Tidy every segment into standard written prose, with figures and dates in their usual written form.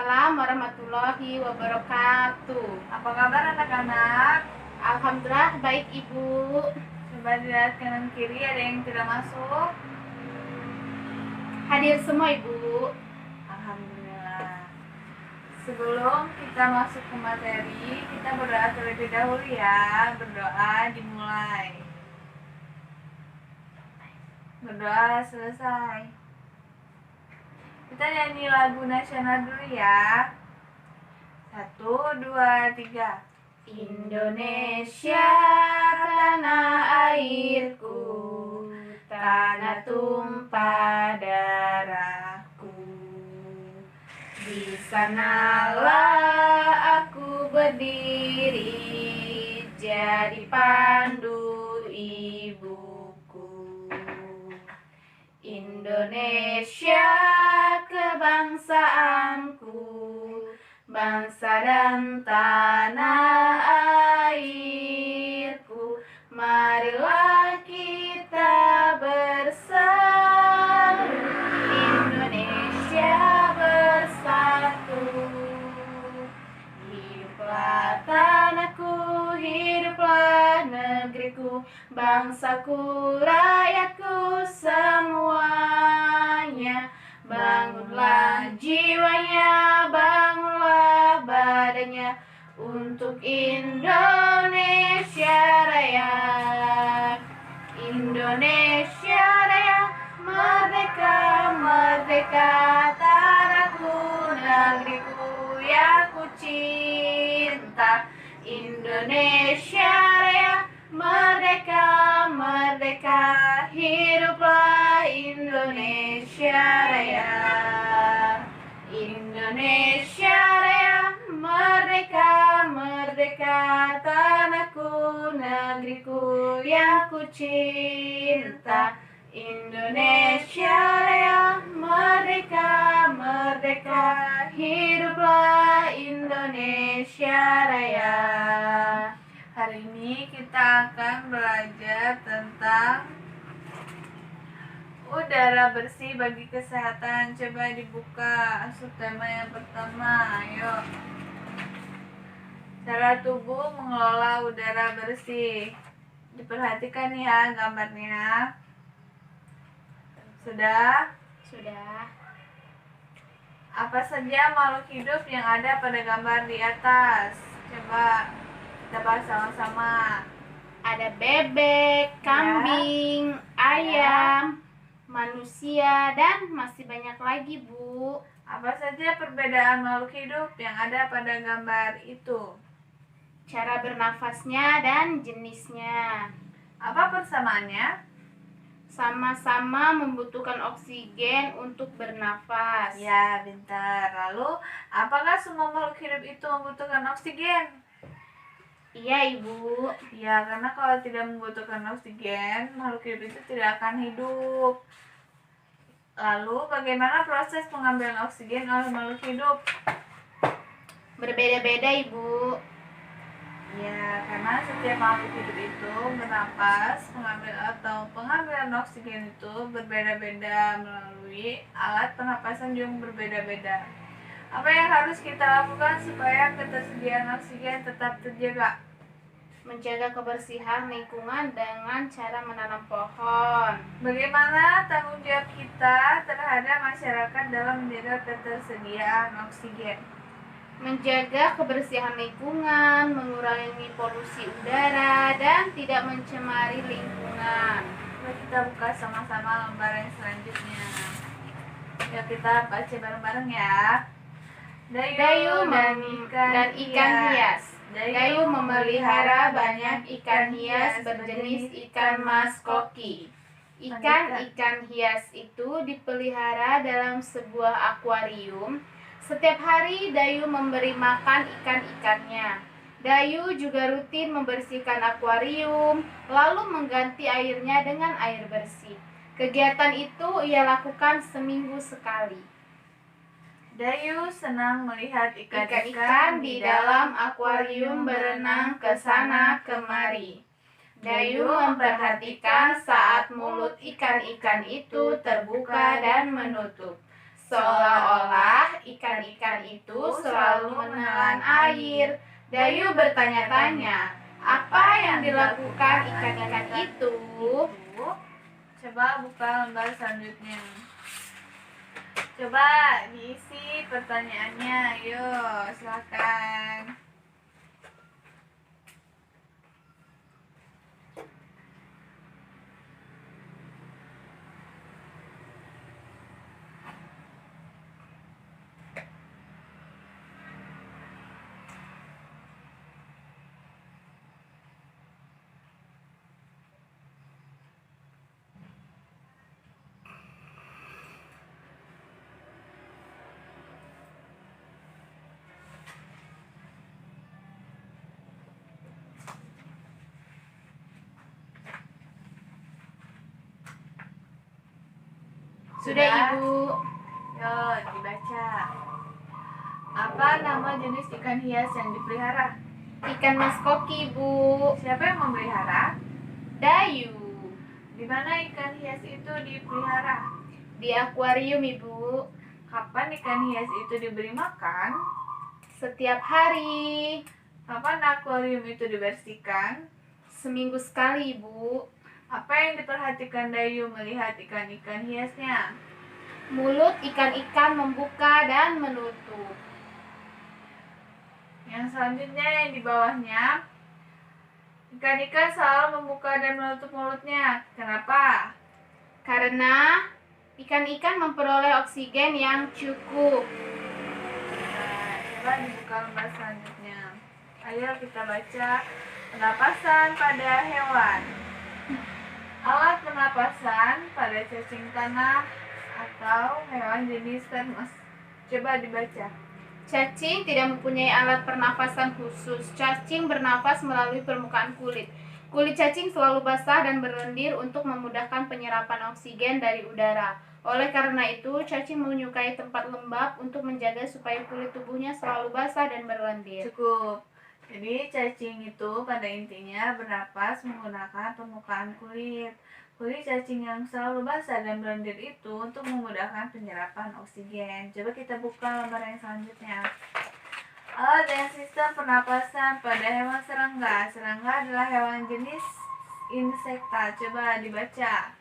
Waalaikumsalam warahmatullahi wabarakatuh. Apa kabar anak-anak? Alhamdulillah baik Ibu. Coba dilihat kanan kiri, ada yang tidak masuk? Hadir semua Ibu. Alhamdulillah. Sebelum kita masuk ke materi, kita berdoa terlebih dahulu ya. Berdoa dimulai. Berdoa selesai. Kita nyanyi lagu nasional dulu ya. 1, 2, 3. Indonesia tanah airku, tanah tumpah darahku. Di sanalah aku berdiri, jadi pandu ibuku. Indonesia kebangsaanku, bangsa dan tanah airku. Marilah kita bersatu, Indonesia bersatu. Hiduplah tanahku, hiduplah negeriku, bangsaku, rakyatku semuanya. Bangunlah jiwanya, bangunlah badannya, untuk Indonesia Raya. Indonesia Raya, merdeka, merdeka, tanahku, negeriku yang ku cinta. Indonesia Raya, merdeka, merdeka, hiduplah Indonesia Raya. Indonesia Raya, merdeka, merdeka, tanahku, negeriku yang ku cinta. Indonesia Raya, merdeka, merdeka, hiduplah Indonesia Raya. Hari ini kita akan belajar tentang udara bersih bagi kesehatan. Coba dibuka subtema yang pertama. Ayo. Cara tubuh mengelola udara bersih. Diperhatikan ya gambarnya. Sudah? Sudah. Apa saja makhluk hidup yang ada pada gambar di atas? Coba kita bahas sama-sama. Ada bebek, kambing, ayam, manusia, dan masih banyak lagi, Bu. Apa saja perbedaan makhluk hidup yang ada pada gambar itu? Cara bernafasnya dan jenisnya. Apa persamaannya? Sama-sama membutuhkan oksigen untuk bernafas. Ya, bentar. Lalu, apakah semua makhluk hidup itu membutuhkan oksigen? Iya, Ibu. Ya, karena kalau tidak membutuhkan oksigen, makhluk hidup itu tidak akan hidup. Lalu, bagaimana proses pengambilan oksigen oleh makhluk hidup? Berbeda-beda, Ibu. Ya, karena setiap makhluk hidup itu bernapas, pengambilan oksigen itu berbeda-beda melalui alat pernapasan yang berbeda-beda. Apa yang harus kita lakukan supaya ketersediaan oksigen tetap terjaga? Menjaga kebersihan lingkungan dengan cara menanam pohon. Bagaimana tanggung jawab kita terhadap masyarakat dalam menjaga ketersediaan oksigen? Menjaga kebersihan lingkungan, mengurangi polusi udara, dan tidak mencemari lingkungan. Mari kita buka sama-sama lembar yang selanjutnya. Ya, kita baca bareng-bareng ya. Dayu dan ikan hias. Dayu memelihara banyak ikan hias berjenis ikan mas koki. Ikan hias itu dipelihara dalam sebuah akuarium. Setiap hari Dayu memberi makan ikan-ikannya. Dayu juga rutin membersihkan akuarium, lalu mengganti airnya dengan air bersih. Kegiatan itu ia lakukan seminggu sekali. Dayu senang melihat Ikan-ikan di dalam akuarium berenang ke sana kemari. Dayu memperhatikan saat mulut ikan-ikan itu terbuka dan menutup. Seolah-olah ikan-ikan itu selalu menelan air. Dayu bertanya-tanya, apa yang dilakukan ikan-ikan itu? Coba buka lembar selanjutnya. Coba diisi pertanyaannya. Yuk, silakan. Sudah, Ibu. Yuk, dibaca. Apa nama jenis ikan hias yang dipelihara? Ikan mas koki, Bu. Siapa yang memelihara? Dayu. Di mana ikan hias itu dipelihara? Di akuarium, Ibu. Kapan ikan hias itu diberi makan? Setiap hari. Kapan akuarium itu dibersihkan? Seminggu sekali, Ibu. Apa yang diperhatikan Dayu melihat ikan-ikan hiasnya? Mulut ikan-ikan membuka dan menutup. Yang selanjutnya yang di bawahnya, ikan-ikan selalu membuka dan menutup mulutnya. Kenapa? Karena ikan-ikan memperoleh oksigen yang cukup. Nah, coba dibuka lembar selanjutnya. Ayo kita baca pernapasan pada hewan. Alat pernapasan pada cacing tanah atau hewan jenis termes. Coba dibaca. Cacing tidak mempunyai alat pernafasan khusus. Cacing bernafas melalui permukaan kulit. Kulit cacing selalu basah dan berlendir untuk memudahkan penyerapan oksigen dari udara. Oleh karena itu, cacing menyukai tempat lembab untuk menjaga supaya kulit tubuhnya selalu basah dan berlendir. Cukup. Jadi cacing itu pada intinya bernapas menggunakan permukaan kulit. Kulit cacing yang selalu basah dan berlendir itu untuk memudahkan penyerapan oksigen. Coba kita buka lembar yang selanjutnya. Alat dan sistem pernapasan pada hewan serangga. Serangga adalah hewan jenis insekta. Coba dibaca.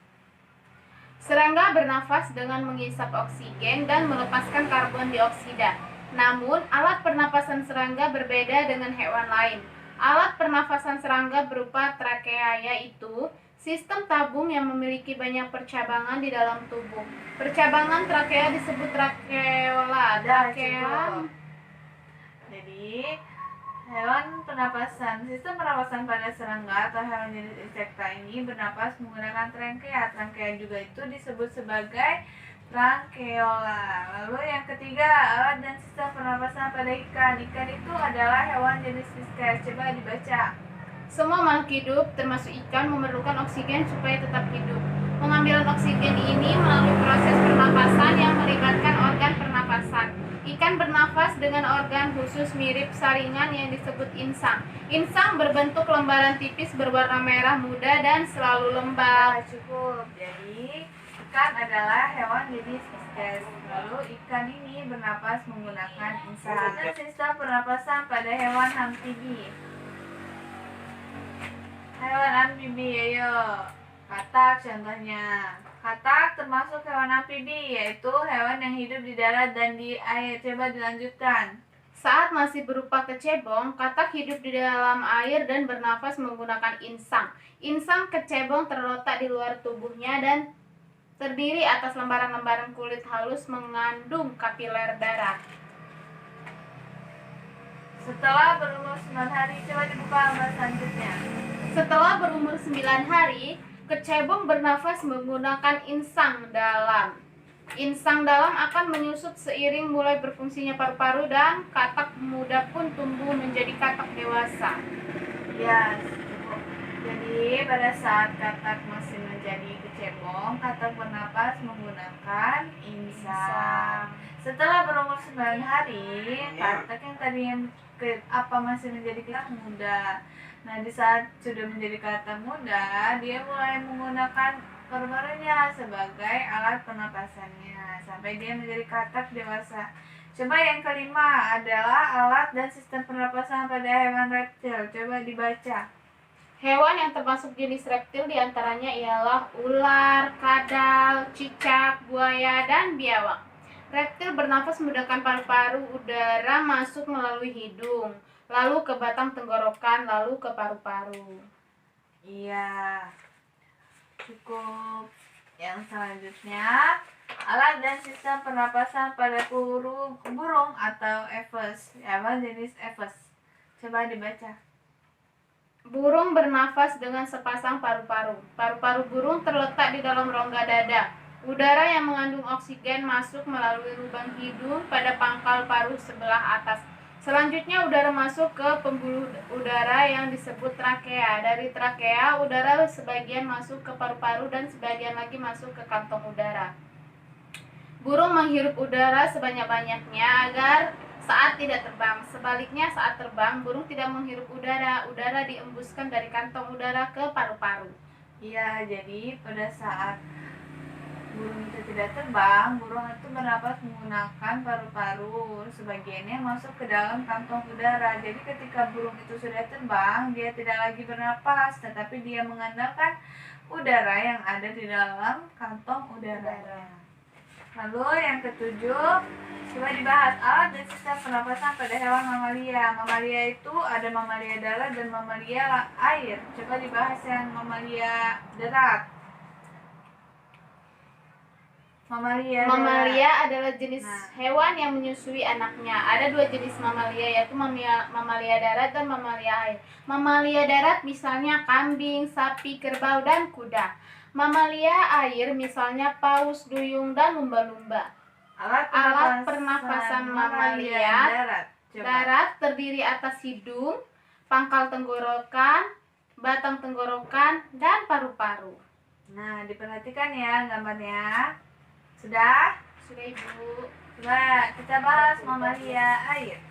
Serangga bernafas dengan menghisap oksigen dan melepaskan karbon dioksida. Namun, alat pernapasan serangga berbeda dengan hewan lain. Alat pernapasan serangga berupa trakea, yaitu sistem tabung yang memiliki banyak percabangan di dalam tubuh. Percabangan trakea disebut trakeola. Jadi, sistem pernapasan pada serangga atau hewan jenis insekta ini bernapas menggunakan trankea. Trankea juga itu disebut sebagai trakeola. Lalu yang ketiga, alat dan sistem pernapasan pada ikan. Ikan itu adalah hewan jenis fishes. Coba dibaca. Semua makhluk hidup, termasuk ikan, memerlukan oksigen supaya tetap hidup. Pengambilan oksigen ini melalui proses pernapasan yang melibatkan organ pernapasan. Ikan bernafas dengan organ khusus mirip saringan yang disebut insang. Insang berbentuk lembaran tipis berwarna merah muda dan selalu lembab. Cukup. Jadi, ikan adalah hewan jenis fishes. Lalu ikan ini bernapas menggunakan insang. Sistem pernapasan pada hewan amfibi. Hewan amfibi, ayo. Katak contohnya. Katak termasuk hewan amfibi, yaitu hewan yang hidup di darat dan di air. Coba dilanjutkan. Saat masih berupa kecebong, katak hidup di dalam air dan bernafas menggunakan insang. Insang kecebong terletak di luar tubuhnya dan terdiri atas lembaran-lembaran kulit halus mengandung kapiler darah. Setelah berumur 9 hari, coba dibuka lembar selanjutnya. Setelah berumur 9 hari, kecebong bernafas menggunakan insang dalam. Insang dalam akan menyusut seiring mulai berfungsinya paru-paru dan katak muda pun tumbuh menjadi katak dewasa. Ya, jadi pada saat katak masih menjadi kecebong, katak bernapas menggunakan insang. Setelah berumur 9 hari, katak yang tadinya masih menjadi katak muda. Nah, di saat sudah menjadi katak muda, dia mulai menggunakan paru-parunya sebagai alat pernapasannya sampai dia menjadi katak dewasa. Coba yang kelima adalah alat dan sistem pernapasan pada hewan reptil. Coba dibaca. Hewan yang termasuk jenis reptil diantaranya ialah ular, kadal, cicak, buaya, dan biawak. Reptil bernafas menggunakan paru-paru udara masuk melalui hidung, lalu ke batang tenggorokan, lalu ke paru-paru. Iya, cukup. Yang selanjutnya, alat dan sistem pernapasan pada burung atau Aves. Hewan jenis Aves. Coba dibaca. Burung bernafas dengan sepasang paru-paru. Paru-paru burung terletak di dalam rongga dada. Udara yang mengandung oksigen masuk melalui lubang hidung pada pangkal paru sebelah atas. Selanjutnya udara masuk ke pembuluh udara yang disebut trakea. Dari trakea, udara sebagian masuk ke paru-paru dan sebagian lagi masuk ke kantong udara. Burung menghirup udara sebanyak-banyaknya agar saat tidak terbang. Sebaliknya, saat terbang, burung tidak menghirup udara. Udara diembuskan dari kantong udara ke paru-paru. Iya, jadi pada saat burung itu tidak terbang, burung itu bernapas menggunakan paru-paru. Sebagiannya masuk ke dalam kantong udara. Jadi ketika burung itu sudah terbang, dia tidak lagi bernapas, tetapi dia mengandalkan udara yang ada di dalam kantong udara. Lalu yang ketujuh, coba dibahas alat dan sistem pernapasan pada hewan mamalia. Mamalia itu ada mamalia darat dan mamalia air. Coba dibahas yang mamalia darat. Mamalia adalah jenis hewan yang menyusui anaknya. Ada dua jenis mamalia, yaitu mamalia darat dan mamalia air. Mamalia darat misalnya kambing, sapi, kerbau, dan kuda. Mamalia air misalnya paus, duyung, dan lumba-lumba. Alat pernafasan mamalia darat terdiri atas hidung, pangkal tenggorokan, batang tenggorokan, dan paru-paru. Nah, diperhatikan ya gambarnya. Sudah? Sudah, Ibu. Coba kita bahas mamalia air.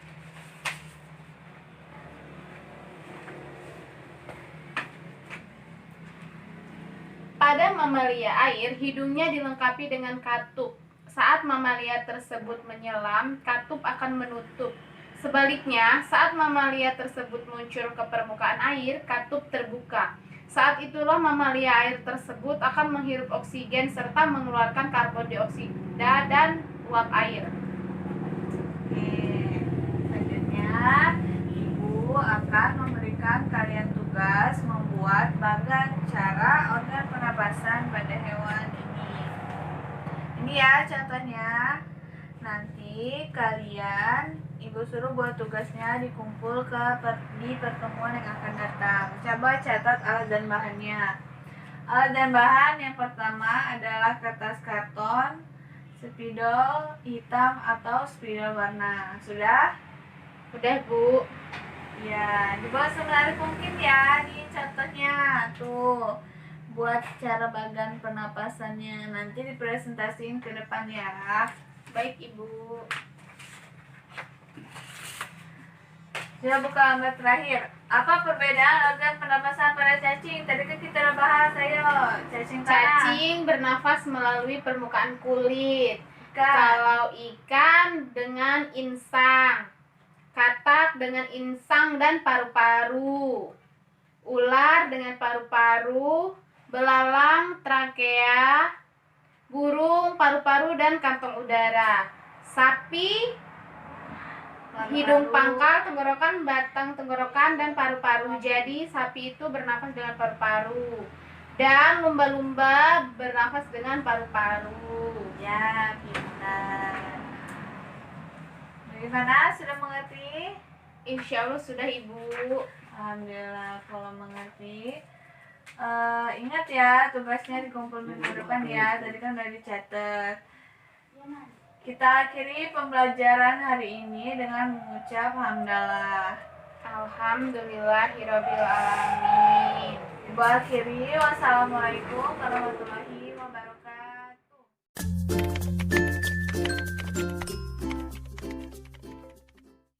Pada mamalia air, hidungnya dilengkapi dengan katup. Saat mamalia tersebut menyelam, katup akan menutup. Sebaliknya, saat mamalia tersebut muncul ke permukaan air, katup terbuka. Saat itulah mamalia air tersebut akan menghirup oksigen serta mengeluarkan karbon dioksida dan uap air. Oke, selanjutnya Ibu akan memberikan kalian tugas membuat bagan cara organ pernapasan pada hewan ini. Ini ya contohnya. Nanti kalian Ibu suruh buat tugasnya dikumpul di pertemuan yang akan datang. Coba catat alat dan bahannya. Alat dan bahan yang pertama adalah kertas karton, spidol hitam atau spidol warna. Sudah? Udah, Bu. Ya, dibuat semenarik mungkin ya. Ini contohnya tuh. Buat cara bagan pernapasannya. Nanti dipresentasiin ke depan ya. Baik, Ibu. Sudah buka gambar terakhir. Apa perbedaan organ pernapasan pada cacing? Tadi kan kita udah bahas, ayo. Cacing bernafas melalui permukaan kulit. Ikan. Kalau ikan dengan insang, katak dengan insang dan paru-paru, ular dengan paru-paru, belalang, trakea, burung, paru-paru dan kantong udara, sapi, hidung, pangkal, tenggorokan, batang tenggorokan, dan paru-paru. Jadi sapi itu bernafas dengan paru-paru dan lumba-lumba bernafas dengan paru-paru. Ya, pintar. Bagaimana? Sudah mengerti? Insya Allah sudah, Ibu. Alhamdulillah kalau mengerti. Ingat ya tugasnya dikumpul minggu depan ya. Tadi kan udah dicatat. Kita akhiri pembelajaran hari ini dengan mengucap hamdalah. Alhamdulillahirabbil alamin. Ibu akhiri, wassalamualaikum warahmatullahi wabarakatuh.